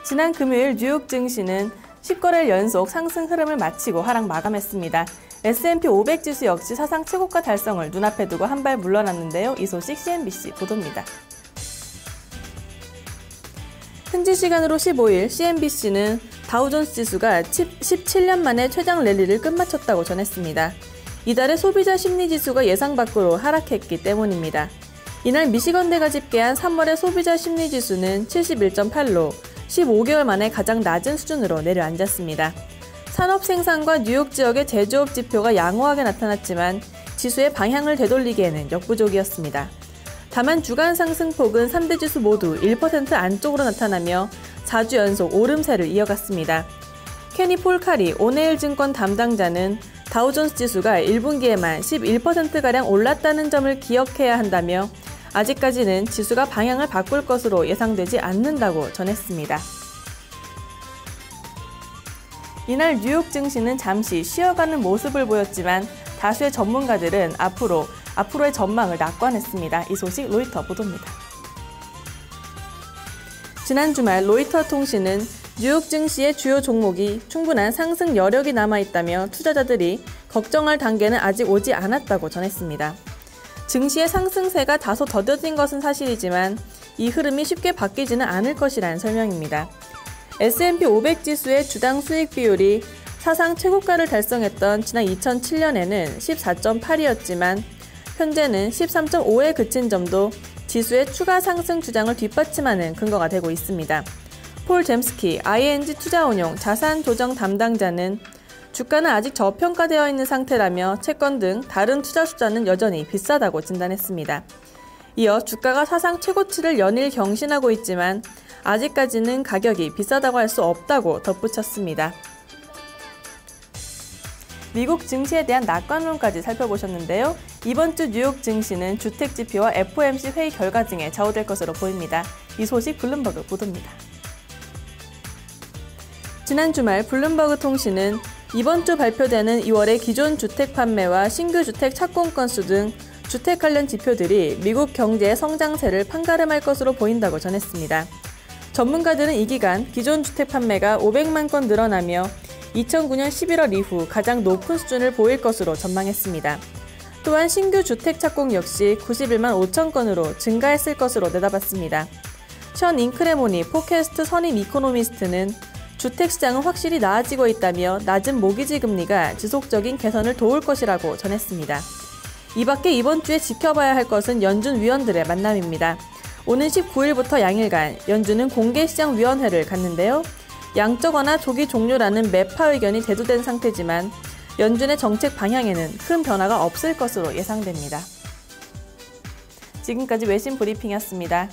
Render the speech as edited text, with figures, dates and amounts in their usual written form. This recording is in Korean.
지난 금요일 뉴욕 증시는 10거래일 연속 상승 흐름을 마치고 하락 마감했습니다. S&P 500 지수 역시 사상 최고가 달성을 눈앞에 두고 한 발 물러났는데요. 이 소식 CNBC 보도입니다. 현지 시간으로 15일 CNBC는 다우존스 지수가 17년 만에 최장 랠리를 끝마쳤다고 전했습니다. 이달의 소비자 심리 지수가 예상 밖으로 하락했기 때문입니다. 이날 미시건대가 집계한 3월의 소비자 심리 지수는 71.8로 15개월 만에 가장 낮은 수준으로 내려앉았습니다. 산업 생산과 뉴욕 지역의 제조업 지표가 양호하게 나타났지만 지수의 방향을 되돌리기에는 역부족이었습니다. 다만 주간 상승폭은 3대 지수 모두 1% 안쪽으로 나타나며 4주 연속 오름세를 이어갔습니다. 케니 폴카리 오네일 증권 담당자는 다우존스 지수가 1분기에만 11%가량 올랐다는 점을 기억해야 한다며 아직까지는 지수가 방향을 바꿀 것으로 예상되지 않는다고 전했습니다. 이날 뉴욕 증시는 잠시 쉬어가는 모습을 보였지만 다수의 전문가들은 앞으로의 전망을 낙관했습니다. 이 소식 로이터 보도입니다. 지난 주말 로이터 통신은 뉴욕 증시의 주요 종목이 충분한 상승 여력이 남아있다며 투자자들이 걱정할 단계는 아직 오지 않았다고 전했습니다. 증시의 상승세가 다소 더뎌진 것은 사실이지만 이 흐름이 쉽게 바뀌지는 않을 것이라는 설명입니다. S&P 500 지수의 주당 수익 비율이 사상 최고가를 달성했던 지난 2007년에는 14.8이었지만 현재는 13.5에 그친 점도 지수의 추가 상승 주장을 뒷받침하는 근거가 되고 있습니다. 폴 잼스키 ING 투자운용 자산조정 담당자는 주가는 아직 저평가되어 있는 상태라며 채권 등 다른 투자 수단은 여전히 비싸다고 진단했습니다. 이어 주가가 사상 최고치를 연일 경신하고 있지만 아직까지는 가격이 비싸다고 할 수 없다고 덧붙였습니다. 미국 증시에 대한 낙관론까지 살펴보셨는데요. 이번 주 뉴욕 증시는 주택 지표와 FOMC 회의 결과 등에 좌우될 것으로 보입니다. 이 소식 블룸버그 보도입니다. 지난 주말 블룸버그 통신은 이번 주 발표되는 2월의 기존 주택 판매와 신규 주택 착공 건수 등 주택 관련 지표들이 미국 경제의 성장세를 판가름할 것으로 보인다고 전했습니다. 전문가들은 이 기간 기존 주택 판매가 500만 건 늘어나며 2009년 11월 이후 가장 높은 수준을 보일 것으로 전망했습니다. 또한 신규 주택 착공 역시 91만 5천 건으로 증가했을 것으로 내다봤습니다. 션 잉크레모니 포캐스트 선임 이코노미스트는 주택시장은 확실히 나아지고 있다며 낮은 모기지 금리가 지속적인 개선을 도울 것이라고 전했습니다. 이 밖에 이번 주에 지켜봐야 할 것은 연준 위원들의 만남입니다. 오는 19일부터 양일간 연준은 공개시장위원회를 갖는데요. 양적 완화 조기 종료라는 매파 의견이 대두된 상태지만 연준의 정책 방향에는 큰 변화가 없을 것으로 예상됩니다. 지금까지 외신 브리핑이었습니다.